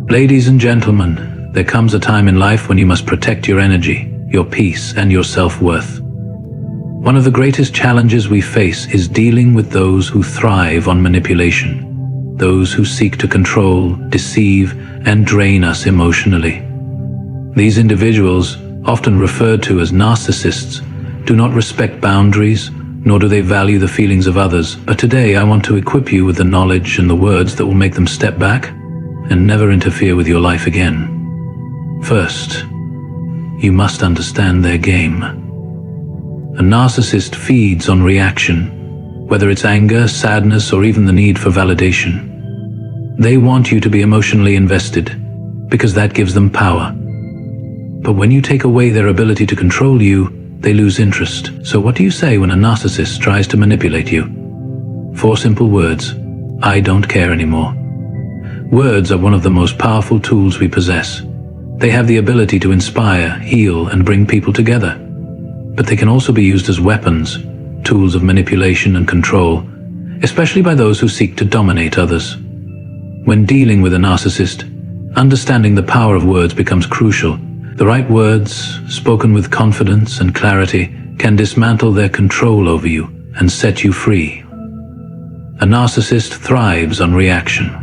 Ladies and gentlemen, there comes a time in life when you must protect your energy, your peace, and your self-worth. One of the greatest challenges we face is dealing with those who thrive on manipulation, those who seek to control, deceive, and drain us emotionally. These individuals, often referred to as narcissists, do not respect boundaries, nor do they value the feelings of others. But today I want to equip you with the knowledge and the words that will make them step back and never interfere with your life again. First, you must understand their game. A narcissist feeds on reaction, whether it's anger, sadness, or even the need for validation. They want you to be emotionally invested, because that gives them power. But when you take away their ability to control you, they lose interest. So what do you say when a narcissist tries to manipulate you? 4 simple words: I don't care anymore. Words are one of the most powerful tools we possess. They have the ability to inspire, heal, and bring people together. But they can also be used as weapons, tools of manipulation and control, especially by those who seek to dominate others. When dealing with a narcissist, understanding the power of words becomes crucial. The right words, spoken with confidence and clarity, can dismantle their control over you and set you free. A narcissist thrives on reaction.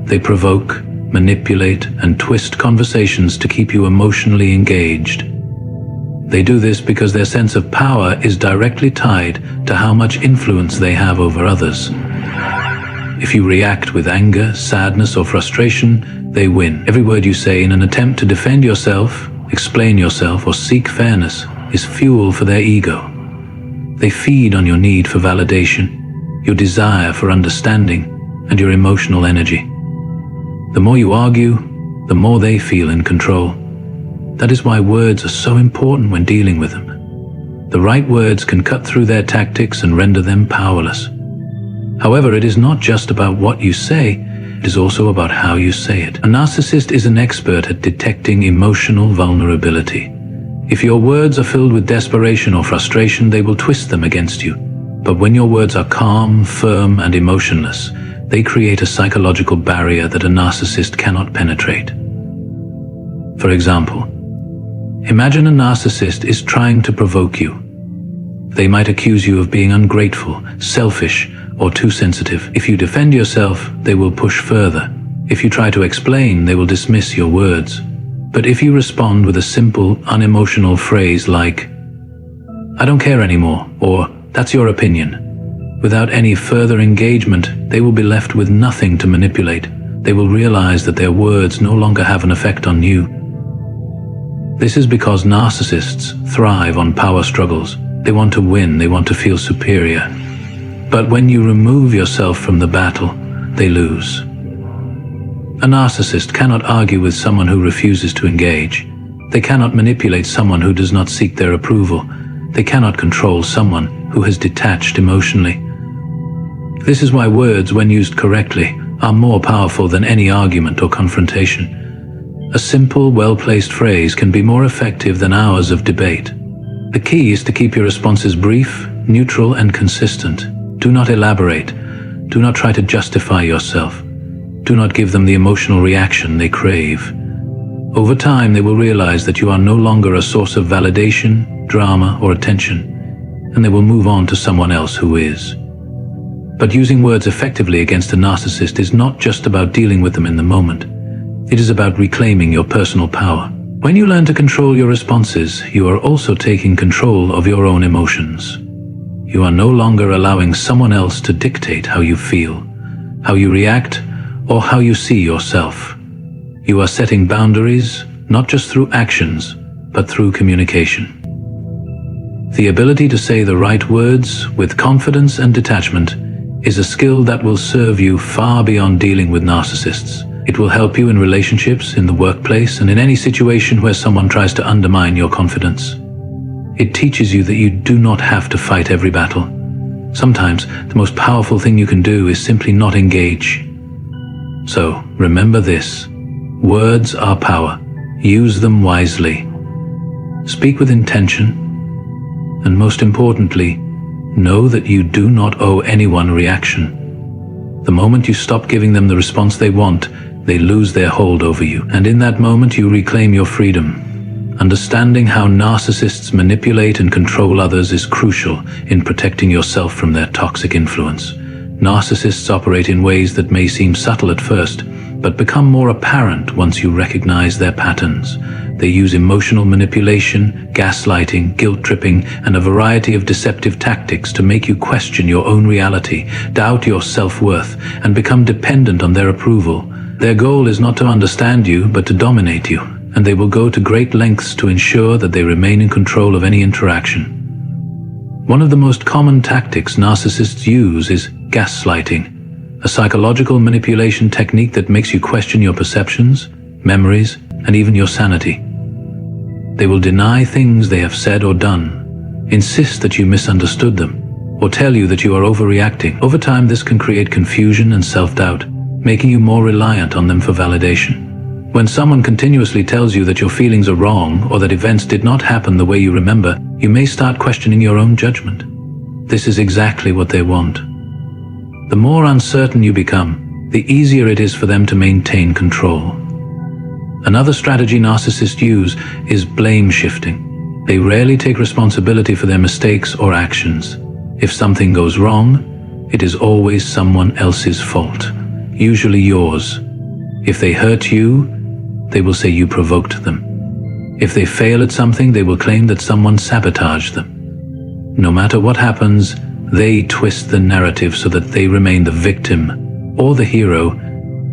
They provoke, manipulate, and twist conversations to keep you emotionally engaged. They do this because their sense of power is directly tied to how much influence they have over others. If you react with anger, sadness, or frustration, they win. Every word you say in an attempt to defend yourself, explain yourself, or seek fairness is fuel for their ego. They feed on your need for validation, your desire for understanding, and your emotional energy. The more you argue, the more they feel in control. That is why words are so important when dealing with them. The right words can cut through their tactics and render them powerless. However, it is not just about what you say, it is also about how you say it. A narcissist is an expert at detecting emotional vulnerability. If your words are filled with desperation or frustration, they will twist them against you. But when your words are calm, firm, and emotionless, they create a psychological barrier that a narcissist cannot penetrate. For example, imagine a narcissist is trying to provoke you. They might accuse you of being ungrateful, selfish, or too sensitive. If you defend yourself, they will push further. If you try to explain, they will dismiss your words. But if you respond with a simple, unemotional phrase like, I don't care anymore, or that's your opinion, without any further engagement, they will be left with nothing to manipulate. They will realize that their words no longer have an effect on you. This is because narcissists thrive on power struggles. They want to win, they want to feel superior. But when you remove yourself from the battle, they lose. A narcissist cannot argue with someone who refuses to engage. They cannot manipulate someone who does not seek their approval. They cannot control someone who has detached emotionally. This is why words, when used correctly, are more powerful than any argument or confrontation. A simple, well-placed phrase can be more effective than hours of debate. The key is to keep your responses brief, neutral, and consistent. Do not elaborate. Do not try to justify yourself. Do not give them the emotional reaction they crave. Over time, they will realize that you are no longer a source of validation, drama, or attention, and they will move on to someone else who is. But using words effectively against a narcissist is not just about dealing with them in the moment. It is about reclaiming your personal power. When you learn to control your responses, you are also taking control of your own emotions. You are no longer allowing someone else to dictate how you feel, how you react, or how you see yourself. You are setting boundaries, not just through actions, but through communication. The ability to say the right words with confidence and detachment is a skill that will serve you far beyond dealing with narcissists. It will help you in relationships, in the workplace, and in any situation where someone tries to undermine your confidence. It teaches you that you do not have to fight every battle. Sometimes, the most powerful thing you can do is simply not engage. So, remember this. Words are power. Use them wisely. Speak with intention. And most importantly, know that you do not owe anyone a reaction. The moment you stop giving them the response they want, they lose their hold over you. And in that moment, you reclaim your freedom. Understanding how narcissists manipulate and control others is crucial in protecting yourself from their toxic influence. Narcissists operate in ways that may seem subtle at first, but become more apparent once you recognize their patterns. They use emotional manipulation, gaslighting, guilt-tripping, and a variety of deceptive tactics to make you question your own reality, doubt your self-worth, and become dependent on their approval. Their goal is not to understand you, but to dominate you, and they will go to great lengths to ensure that they remain in control of any interaction. One of the most common tactics narcissists use is gaslighting, a psychological manipulation technique that makes you question your perceptions, memories, and even your sanity. They will deny things they have said or done, insist that you misunderstood them, or tell you that you are overreacting. Over time, this can create confusion and self-doubt, making you more reliant on them for validation. When someone continuously tells you that your feelings are wrong or that events did not happen the way you remember, you may start questioning your own judgment. This is exactly what they want. The more uncertain you become, the easier it is for them to maintain control. Another strategy narcissists use is blame shifting. They rarely take responsibility for their mistakes or actions. If something goes wrong, it is always someone else's fault, usually yours. If they hurt you, they will say you provoked them. If they fail at something, they will claim that someone sabotaged them. No matter what happens, they twist the narrative so that they remain the victim or the hero,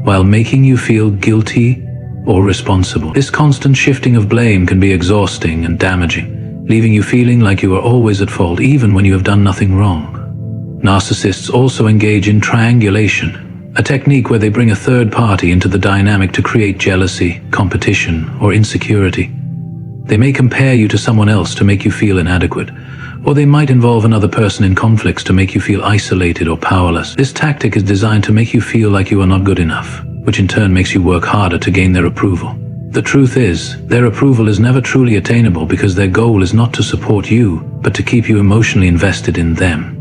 while making you feel guilty or responsible. This constant shifting of blame can be exhausting and damaging, leaving you feeling like you are always at fault, even when you have done nothing wrong. Narcissists also engage in triangulation, a technique where they bring a third party into the dynamic to create jealousy, competition, or insecurity. They may compare you to someone else to make you feel inadequate, or they might involve another person in conflicts to make you feel isolated or powerless. This tactic is designed to make you feel like you are not good enough, which in turn makes you work harder to gain their approval. The truth is, their approval is never truly attainable because their goal is not to support you, but to keep you emotionally invested in them.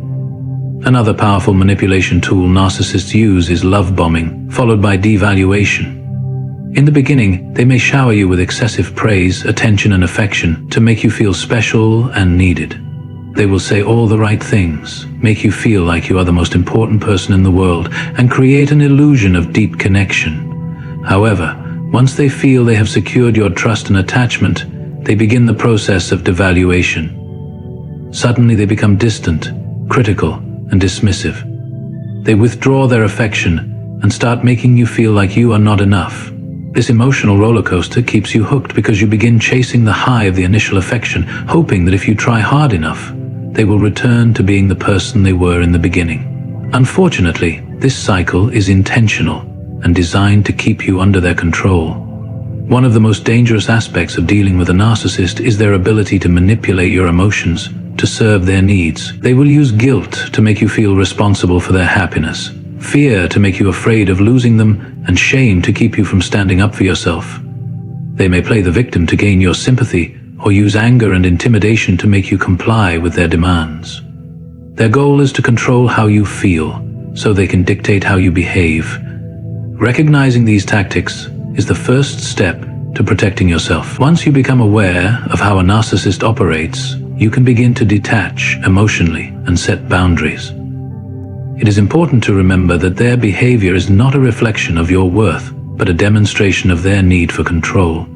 Another powerful manipulation tool narcissists use is love bombing, followed by devaluation. In the beginning, they may shower you with excessive praise, attention, and affection to make you feel special and needed. They will say all the right things, make you feel like you are the most important person in the world, and create an illusion of deep connection. However, once they feel they have secured your trust and attachment, they begin the process of devaluation. Suddenly they become distant, critical, and dismissive. They withdraw their affection and start making you feel like you are not enough. This emotional roller coaster keeps you hooked because you begin chasing the high of the initial affection, hoping that if you try hard enough, they will return to being the person they were in the beginning. Unfortunately, this cycle is intentional and designed to keep you under their control. One of the most dangerous aspects of dealing with a narcissist is their ability to manipulate your emotions to serve their needs. They will use guilt to make you feel responsible for their happiness, fear to make you afraid of losing them, and shame to keep you from standing up for yourself. They may play the victim to gain your sympathy, or use anger and intimidation to make you comply with their demands. Their goal is to control how you feel, so they can dictate how you behave. Recognizing these tactics is the first step to protecting yourself. Once you become aware of how a narcissist operates, you can begin to detach emotionally and set boundaries. It is important to remember that their behavior is not a reflection of your worth, but a demonstration of their need for control.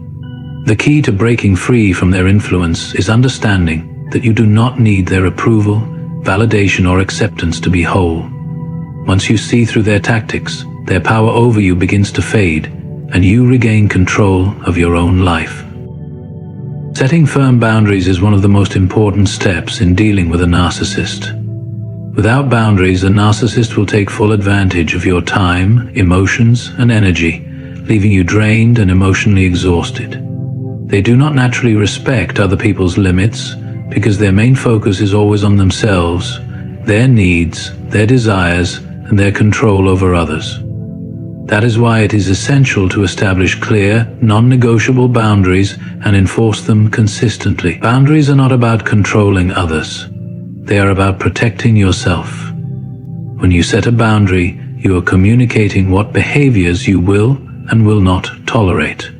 The key to breaking free from their influence is understanding that you do not need their approval, validation, or acceptance to be whole. Once you see through their tactics, their power over you begins to fade, and you regain control of your own life. Setting firm boundaries is one of the most important steps in dealing with a narcissist. Without boundaries, a narcissist will take full advantage of your time, emotions, and energy, leaving you drained and emotionally exhausted. They do not naturally respect other people's limits because their main focus is always on themselves, their needs, their desires, and their control over others. That is why it is essential to establish clear, non-negotiable boundaries and enforce them consistently. Boundaries are not about controlling others. They are about protecting yourself. When you set a boundary, you are communicating what behaviors you will and will not tolerate.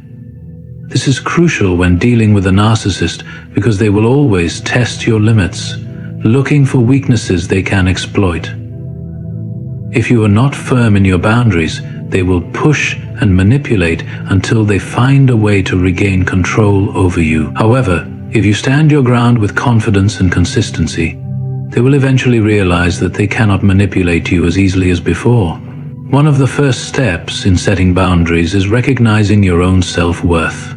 This is crucial when dealing with a narcissist because they will always test your limits, looking for weaknesses they can exploit. If you are not firm in your boundaries, they will push and manipulate until they find a way to regain control over you. However, if you stand your ground with confidence and consistency, they will eventually realize that they cannot manipulate you as easily as before. One of the first steps in setting boundaries is recognizing your own self-worth.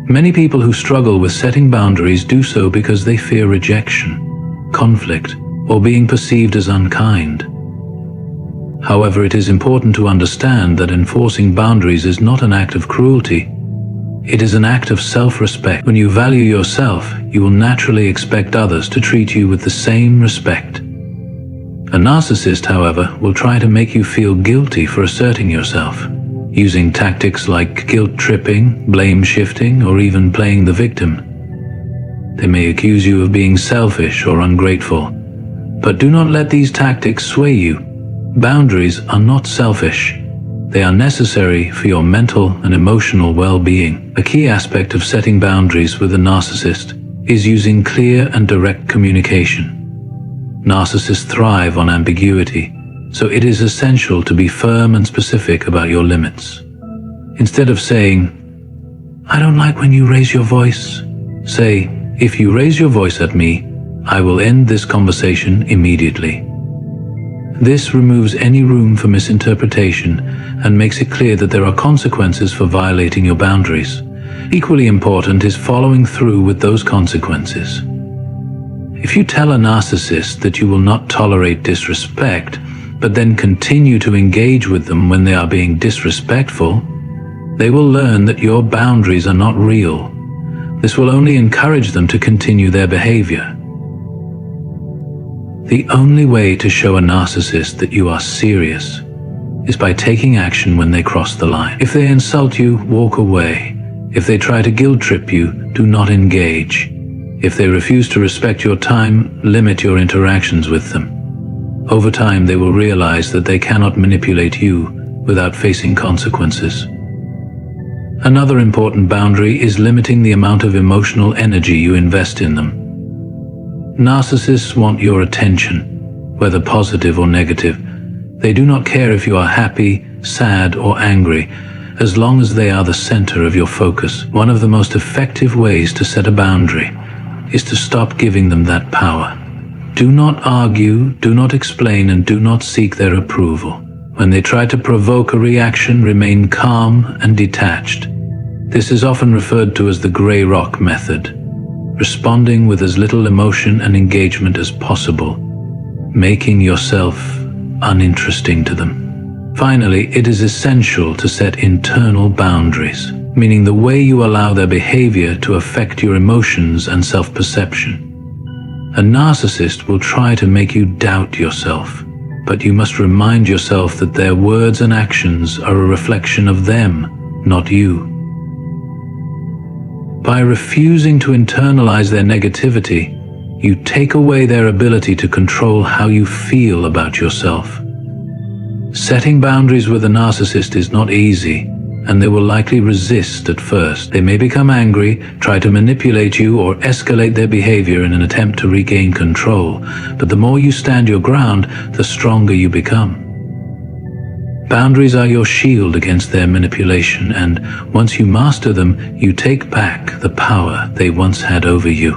Many people who struggle with setting boundaries do so because they fear rejection, conflict, or being perceived as unkind. However, it is important to understand that enforcing boundaries is not an act of cruelty. It is an act of self-respect. When you value yourself, you will naturally expect others to treat you with the same respect. A narcissist, however, will try to make you feel guilty for asserting yourself, using tactics like guilt-tripping, blame-shifting, or even playing the victim. They may accuse you of being selfish or ungrateful, but do not let these tactics sway you. Boundaries are not selfish. They are necessary for your mental and emotional well-being. A key aspect of setting boundaries with a narcissist is using clear and direct communication. Narcissists thrive on ambiguity, so it is essential to be firm and specific about your limits. Instead of saying, "I don't like when you raise your voice," say, "If you raise your voice at me, I will end this conversation immediately." This removes any room for misinterpretation and makes it clear that there are consequences for violating your boundaries. Equally important is following through with those consequences. If you tell a narcissist that you will not tolerate disrespect, but then continue to engage with them when they are being disrespectful, they will learn that your boundaries are not real. This will only encourage them to continue their behavior. The only way to show a narcissist that you are serious is by taking action when they cross the line. If they insult you, walk away. If they try to guilt-trip you, do not engage. If they refuse to respect your time, limit your interactions with them. Over time, they will realize that they cannot manipulate you without facing consequences. Another important boundary is limiting the amount of emotional energy you invest in them. Narcissists want your attention, whether positive or negative. They do not care if you are happy, sad, or angry, as long as they are the center of your focus. One of the most effective ways to set a boundary is to stop giving them that power. Do not argue, do not explain, and do not seek their approval. When they try to provoke a reaction, remain calm and detached. This is often referred to as the gray rock method, responding with as little emotion and engagement as possible, making yourself uninteresting to them. Finally, it is essential to set internal boundaries, meaning the way you allow their behavior to affect your emotions and self-perception. A narcissist will try to make you doubt yourself, but you must remind yourself that their words and actions are a reflection of them, not you. By refusing to internalize their negativity, you take away their ability to control how you feel about yourself. Setting boundaries with a narcissist is not easy, and they will likely resist at first. They may become angry, try to manipulate you, or escalate their behavior in an attempt to regain control. But the more you stand your ground, the stronger you become. Boundaries are your shield against their manipulation, and once you master them, you take back the power they once had over you.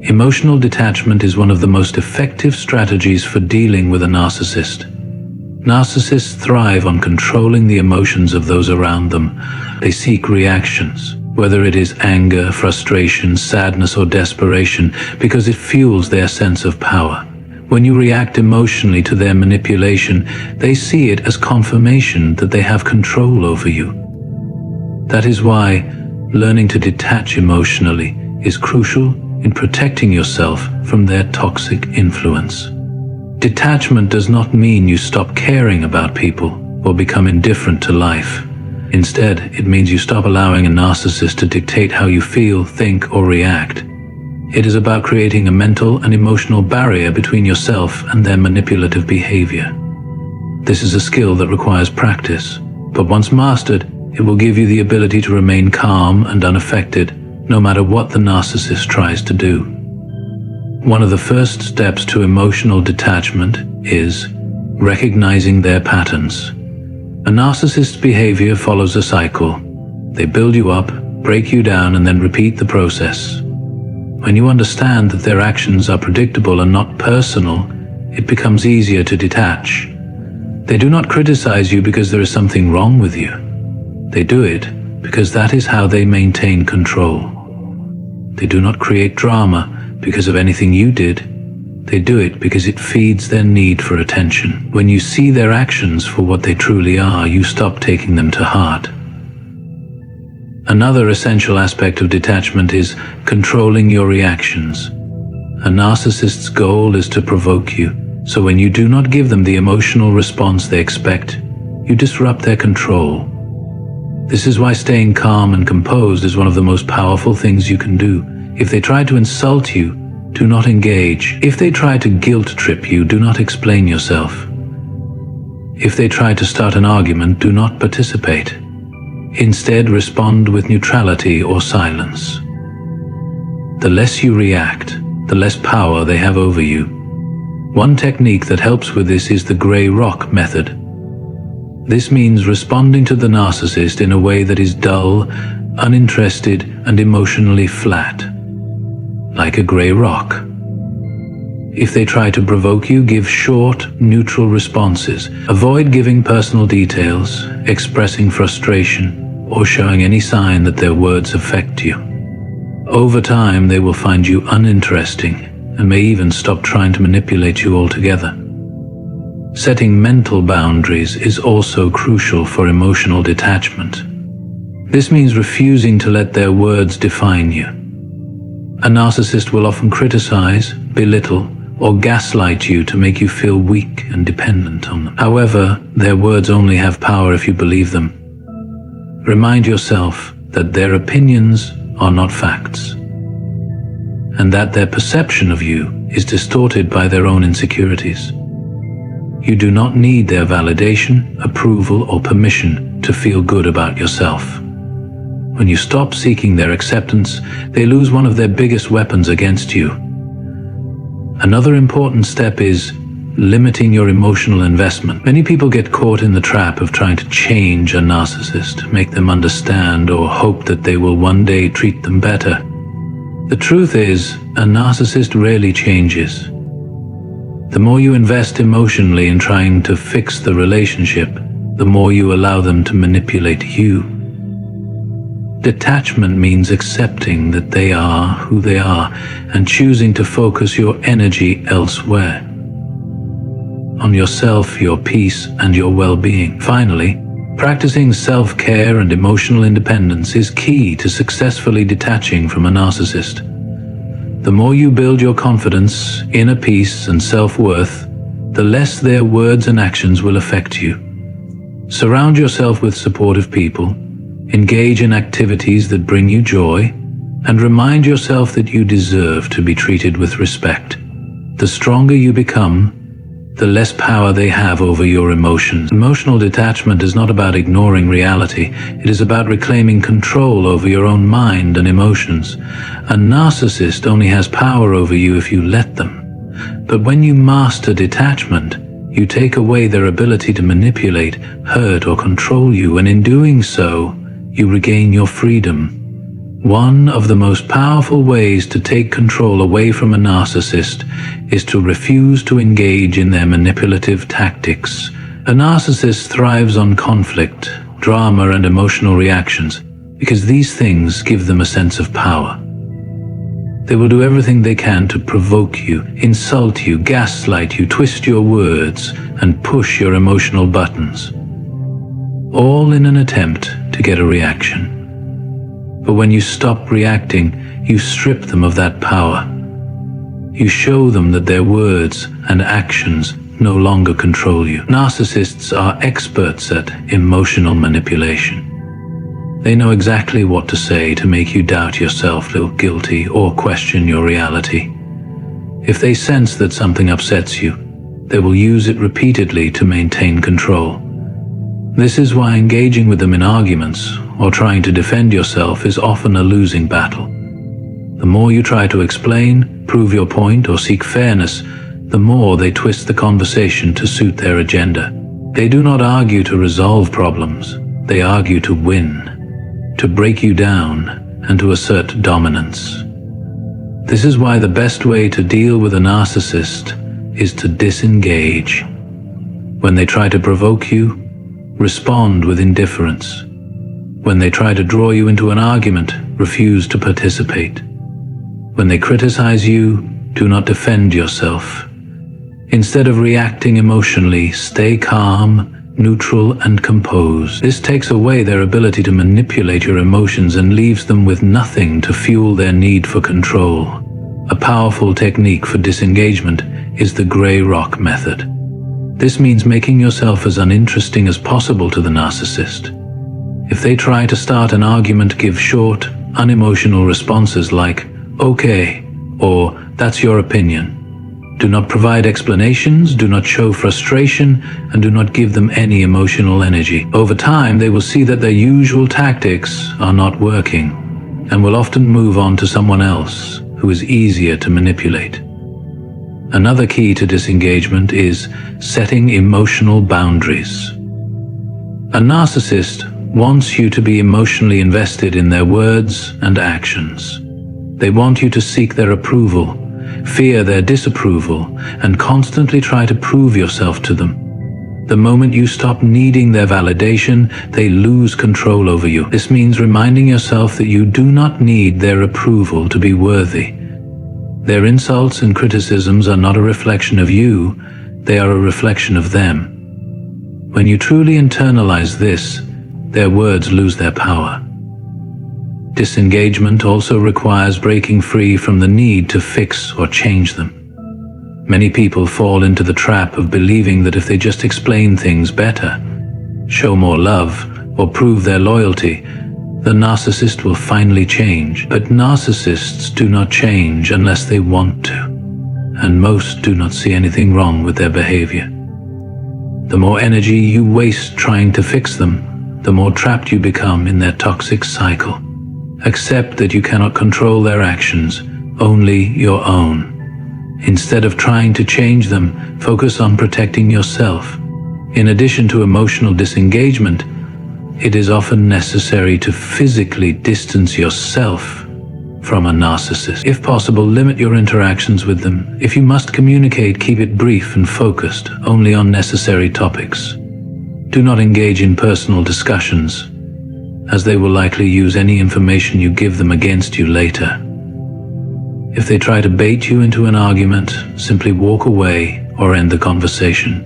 Emotional detachment is one of the most effective strategies for dealing with a narcissist. Narcissists thrive on controlling the emotions of those around them. They seek reactions, whether it is anger, frustration, sadness, or desperation, because it fuels their sense of power. When you react emotionally to their manipulation, they see it as confirmation that they have control over you. That is why learning to detach emotionally is crucial in protecting yourself from their toxic influence. Detachment does not mean you stop caring about people or become indifferent to life. Instead, it means you stop allowing a narcissist to dictate how you feel, think, or react. It is about creating a mental and emotional barrier between yourself and their manipulative behavior. This is a skill that requires practice, But once mastered, it will give you the ability to remain calm and unaffected, no matter what the narcissist tries to do. One of the first steps to emotional detachment is recognizing their patterns. A narcissist's behavior follows a cycle. They build you up, break you down, and then repeat the process. When you understand that their actions are predictable and not personal, it becomes easier to detach. They do not criticize you because there is something wrong with you. They do it because that is how they maintain control. They do not create drama because of anything you did. They do it because it feeds their need for attention. When you see their actions for what they truly are, you stop taking them to heart. Another essential aspect of detachment is controlling your reactions. A narcissist's goal is to provoke you, so when you do not give them the emotional response they expect, you disrupt their control. This is why staying calm and composed is one of the most powerful things you can do. If they try to insult you, do not engage. If they try to guilt trip you, do not explain yourself. If they try to start an argument, do not participate. Instead, respond with neutrality or silence. The less you react, the less power they have over you. One technique that helps with this is the gray rock method. This means responding to the narcissist in a way that is dull, uninterested, and emotionally flat. Like a gray rock. If they try to provoke you, give short, neutral responses. Avoid giving personal details, expressing frustration, or showing any sign that their words affect you. Over time, they will find you uninteresting and may even stop trying to manipulate you altogether. Setting mental boundaries is also crucial for emotional detachment. This means refusing to let their words define you. A narcissist will often criticize, belittle, or gaslight you to make you feel weak and dependent on them. However, their words only have power if you believe them. Remind yourself that their opinions are not facts, and that their perception of you is distorted by their own insecurities. You do not need their validation, approval, or permission to feel good about yourself. When you stop seeking their acceptance, they lose one of their biggest weapons against you. Another important step is limiting your emotional investment. Many people get caught in the trap of trying to change a narcissist, make them understand, or hope that they will one day treat them better. The truth is, a narcissist rarely changes. The more you invest emotionally in trying to fix the relationship, the more you allow them to manipulate you. Detachment means accepting that they are who they are and choosing to focus your energy elsewhere. On yourself, your peace, and your well-being. Finally, practicing self-care and emotional independence is key to successfully detaching from a narcissist. The more you build your confidence, inner peace, and self-worth, the less their words and actions will affect you. Surround yourself with supportive people, engage in activities that bring you joy, and remind yourself that you deserve to be treated with respect. The stronger you become, the less power they have over your emotions. Emotional detachment is not about ignoring reality. It is about reclaiming control over your own mind and emotions. A narcissist only has power over you if you let them. But when you master detachment, you take away their ability to manipulate, hurt, or control you, and in doing so, you regain your freedom. One of the most powerful ways to take control away from a narcissist is to refuse to engage in their manipulative tactics. A narcissist thrives on conflict, drama, and emotional reactions because these things give them a sense of power. They will do everything they can to provoke you, insult you, gaslight you, twist your words, and push your emotional buttons, all in an attempt to get a reaction. But when you stop reacting, you strip them of that power. You show them that their words and actions no longer control you. Narcissists are experts at emotional manipulation. They know exactly what to say to make you doubt yourself, feel guilty, or question your reality. If they sense that something upsets you, they will use it repeatedly to maintain control. This is why engaging with them in arguments or trying to defend yourself is often a losing battle. The more you try to explain, prove your point, or seek fairness, the more they twist the conversation to suit their agenda. They do not argue to resolve problems. They argue to win, to break you down, and to assert dominance. This is why the best way to deal with a narcissist is to disengage. When they try to provoke you, respond with indifference. When they try to draw you into an argument, refuse to participate. When they criticize you, do not defend yourself. Instead of reacting emotionally, stay calm, neutral, and composed. This takes away their ability to manipulate your emotions and leaves them with nothing to fuel their need for control. A powerful technique for disengagement is the gray rock method. This means making yourself as uninteresting as possible to the narcissist. If they try to start an argument, give short, unemotional responses like, "Okay," or "That's your opinion." Do not provide explanations, do not show frustration, and do not give them any emotional energy. Over time, they will see that their usual tactics are not working, and will often move on to someone else who is easier to manipulate. Another key to disengagement is setting emotional boundaries. A narcissist wants you to be emotionally invested in their words and actions. They want you to seek their approval, fear their disapproval, and constantly try to prove yourself to them. The moment you stop needing their validation, they lose control over you. This means reminding yourself that you do not need their approval to be worthy. Their insults and criticisms are not a reflection of you, they are a reflection of them. When you truly internalize this, their words lose their power. Disengagement also requires breaking free from the need to fix or change them. Many people fall into the trap of believing that if they just explain things better, show more love, or prove their loyalty, the narcissist will finally change. But narcissists do not change unless they want to, and most do not see anything wrong with their behavior. The more energy you waste trying to fix them, the more trapped you become in their toxic cycle. Accept that you cannot control their actions, only your own. Instead of trying to change them, focus on protecting yourself. In addition to emotional disengagement, it is often necessary to physically distance yourself from a narcissist. If possible, limit your interactions with them. If you must communicate, keep it brief and focused, only on necessary topics. Do not engage in personal discussions, as they will likely use any information you give them against you later. If they try to bait you into an argument, simply walk away or end the conversation.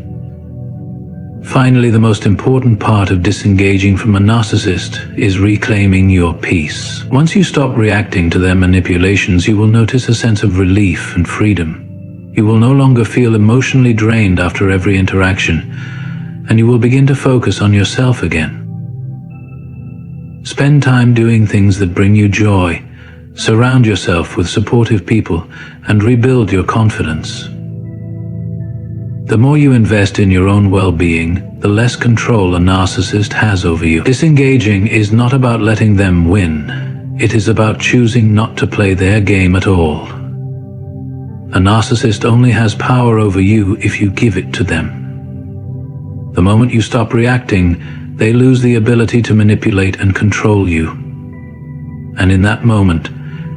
Finally, the most important part of disengaging from a narcissist is reclaiming your peace. Once you stop reacting to their manipulations, you will notice a sense of relief and freedom. You will no longer feel emotionally drained after every interaction, and you will begin to focus on yourself again. Spend time doing things that bring you joy, surround yourself with supportive people, and rebuild your confidence. The more you invest in your own well-being, the less control a narcissist has over you. Disengaging is not about letting them win. It is about choosing not to play their game at all. A narcissist only has power over you if you give it to them. The moment you stop reacting, they lose the ability to manipulate and control you. And in that moment,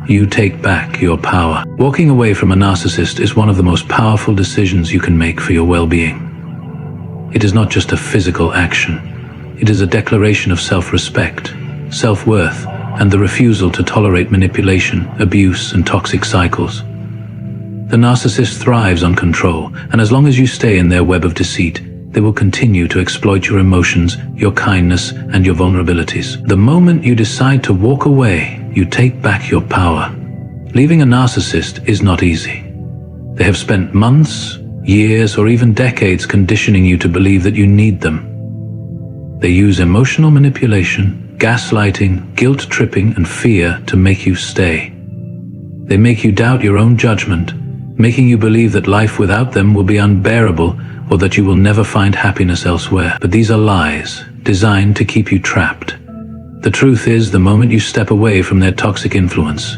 you take back your power. Walking away from a narcissist is one of the most powerful decisions you can make for your well-being. It is not just a physical action. It is a declaration of self-respect, self-worth, and the refusal to tolerate manipulation, abuse, and toxic cycles. The narcissist thrives on control, and as long as you stay in their web of deceit, they will continue to exploit your emotions, your kindness, and your vulnerabilities. The moment you decide to walk away, you take back your power. Leaving a narcissist is not easy. They have spent months, years, or even decades conditioning you to believe that you need them. They use emotional manipulation, gaslighting, guilt-tripping, and fear to make you stay. They make you doubt your own judgment, making you believe that life without them will be unbearable or that you will never find happiness elsewhere. But these are lies. designed to keep you trapped. The truth is, the moment you step away from their toxic influence,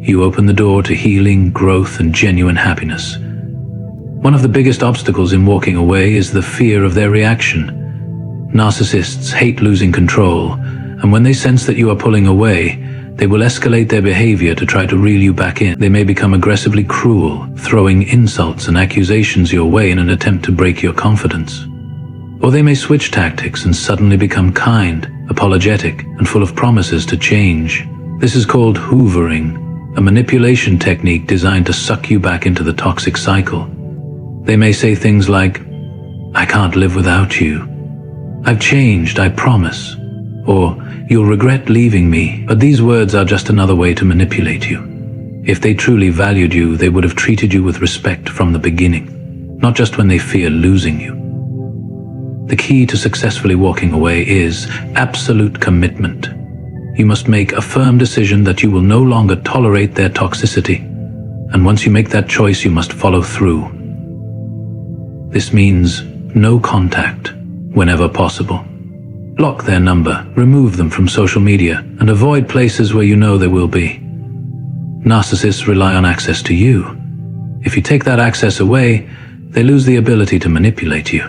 you open the door to healing, growth, and genuine happiness. One of the biggest obstacles in walking away is the fear of their reaction. Narcissists hate losing control, and when they sense that you are pulling away, they will escalate their behavior to try to reel you back in. They may become aggressively cruel, throwing insults and accusations your way in an attempt to break your confidence. Or they may switch tactics and suddenly become kind, apologetic, and full of promises to change. This is called hoovering, a manipulation technique designed to suck you back into the toxic cycle. They may say things like, "I can't live without you," "I've changed, I promise," or "You'll regret leaving me." But these words are just another way to manipulate you. If they truly valued you, they would have treated you with respect from the beginning, not just when they fear losing you. The key to successfully walking away is absolute commitment. You must make a firm decision that you will no longer tolerate their toxicity, and once you make that choice, you must follow through. This means no contact whenever possible. Block their number, remove them from social media, and avoid places where you know they will be. Narcissists rely on access to you. If you take that access away, they lose the ability to manipulate you.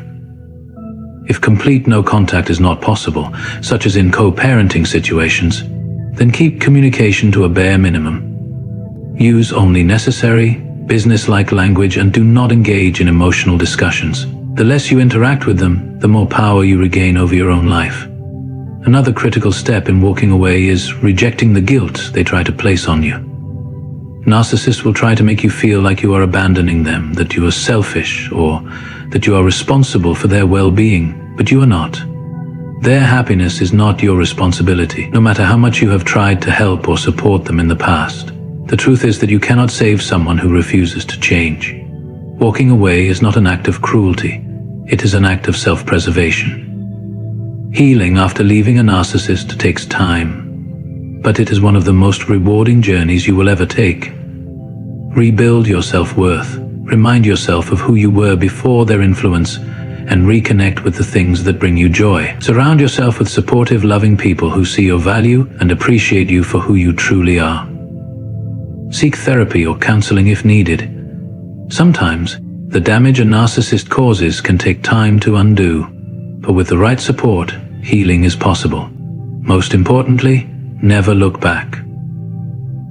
If complete no contact is not possible, such as in co-parenting situations, then keep communication to a bare minimum. Use only necessary, business-like language and do not engage in emotional discussions. The less you interact with them, the more power you regain over your own life. Another critical step in walking away is rejecting the guilt they try to place on you. Narcissists will try to make you feel like you are abandoning them, that you are selfish, or that you are responsible for their well-being, but you are not. Their happiness is not your responsibility, no matter how much you have tried to help or support them in the past. The truth is that you cannot save someone who refuses to change. Walking away is not an act of cruelty. It is an act of self-preservation. Healing after leaving a narcissist takes time, but it is one of the most rewarding journeys you will ever take. Rebuild your self-worth. Remind yourself of who you were before their influence and reconnect with the things that bring you joy. Surround yourself with supportive, loving people who see your value and appreciate you for who you truly are. Seek therapy or counseling if needed. Sometimes, the damage a narcissist causes can take time to undo, but with the right support, healing is possible. Most importantly, never look back.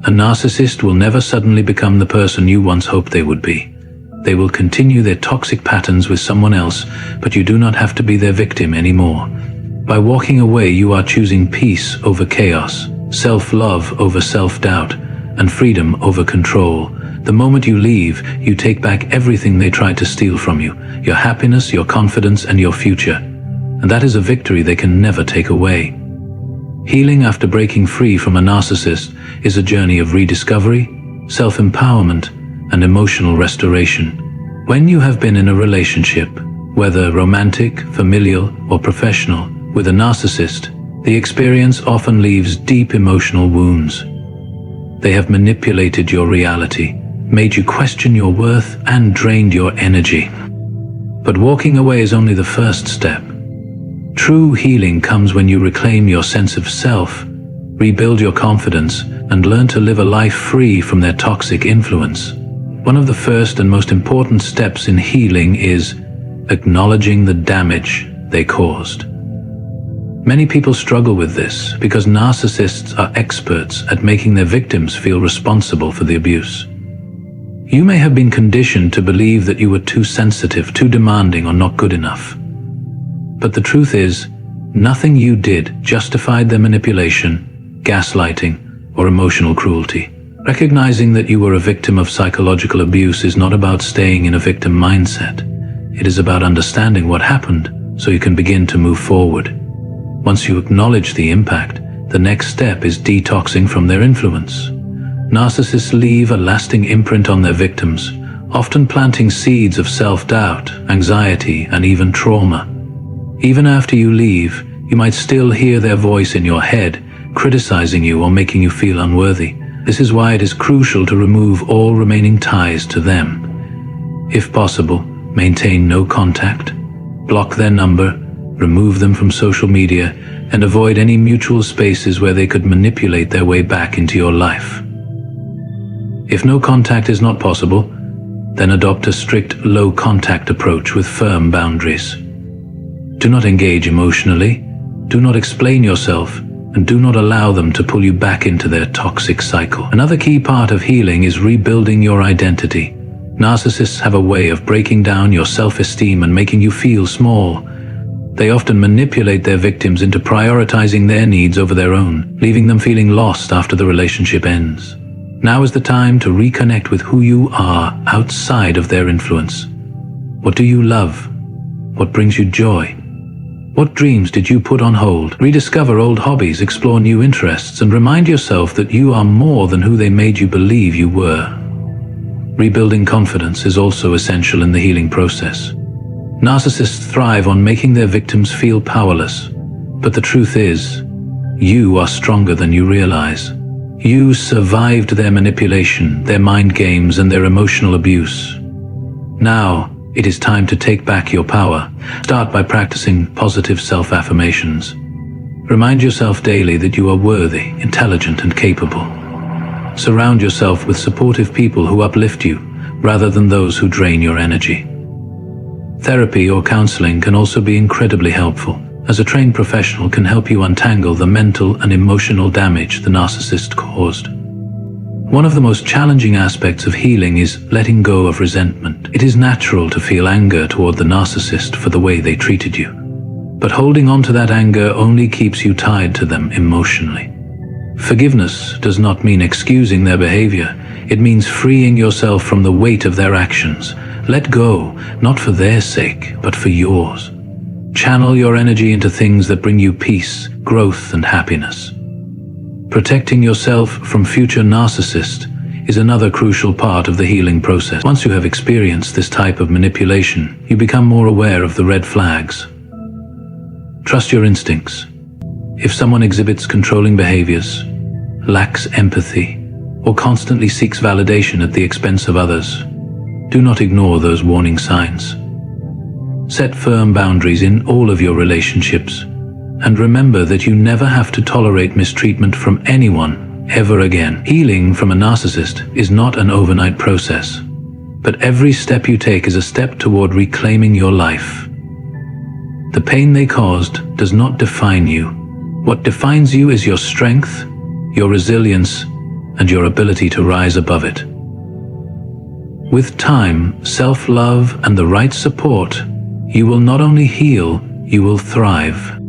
A narcissist will never suddenly become the person you once hoped they would be. They will continue their toxic patterns with someone else, but you do not have to be their victim anymore. By walking away, you are choosing peace over chaos, self-love over self-doubt, and freedom over control. The moment you leave, you take back everything they tried to steal from you, your happiness, your confidence, and your future. And that is a victory they can never take away. Healing after breaking free from a narcissist is a journey of rediscovery, self-empowerment, and emotional restoration. When you have been in a relationship, whether romantic, familial, or professional, with a narcissist, the experience often leaves deep emotional wounds. They have manipulated your reality, made you question your worth, and drained your energy. But walking away is only the first step. True healing comes when you reclaim your sense of self, rebuild your confidence, and learn to live a life free from their toxic influence. One of the first and most important steps in healing is acknowledging the damage they caused. Many people struggle with this because narcissists are experts at making their victims feel responsible for the abuse. You may have been conditioned to believe that you were too sensitive, too demanding, or not good enough. But the truth is, nothing you did justified their manipulation, gaslighting, or emotional cruelty. Recognizing that you were a victim of psychological abuse is not about staying in a victim mindset. It is about understanding what happened so you can begin to move forward. Once you acknowledge the impact, the next step is detoxing from their influence. Narcissists leave a lasting imprint on their victims, often planting seeds of self-doubt, anxiety, and even trauma. Even after you leave, you might still hear their voice in your head, criticizing you or making you feel unworthy. This is why it is crucial to remove all remaining ties to them. If possible, maintain no contact, block their number, remove them from social media, and avoid any mutual spaces where they could manipulate their way back into your life. If no contact is not possible, then adopt a strict low-contact approach with firm boundaries. Do not engage emotionally, do not explain yourself, and do not allow them to pull you back into their toxic cycle. Another key part of healing is rebuilding your identity. Narcissists have a way of breaking down your self-esteem and making you feel small. They often manipulate their victims into prioritizing their needs over their own, leaving them feeling lost after the relationship ends. Now is the time to reconnect with who you are outside of their influence. What do you love? What brings you joy? What dreams did you put on hold? Rediscover old hobbies, explore new interests, and remind yourself that you are more than who they made you believe you were. Rebuilding confidence is also essential in the healing process. Narcissists thrive on making their victims feel powerless, but the truth is, you are stronger than you realize. You survived their manipulation, their mind games, and their emotional abuse. Now, it is time to take back your power. Start by practicing positive self-affirmations. Remind yourself daily that you are worthy, intelligent, and capable. Surround yourself with supportive people who uplift you, rather than those who drain your energy. Therapy or counseling can also be incredibly helpful, as a trained professional can help you untangle the mental and emotional damage the narcissist caused. One of the most challenging aspects of healing is letting go of resentment. It is natural to feel anger toward the narcissist for the way they treated you. But holding on to that anger only keeps you tied to them emotionally. Forgiveness does not mean excusing their behavior. It means freeing yourself from the weight of their actions. Let go, not for their sake, but for yours. Channel your energy into things that bring you peace, growth, and happiness. Protecting yourself from future narcissists is another crucial part of the healing process. Once you have experienced this type of manipulation, you become more aware of the red flags. Trust your instincts. If someone exhibits controlling behaviors, lacks empathy, or constantly seeks validation at the expense of others, do not ignore those warning signs. Set firm boundaries in all of your relationships, and remember that you never have to tolerate mistreatment from anyone ever again. Healing from a narcissist is not an overnight process, but every step you take is a step toward reclaiming your life. The pain they caused does not define you. What defines you is your strength, your resilience, and your ability to rise above it. With time, self-love, and the right support, you will not only heal, you will thrive.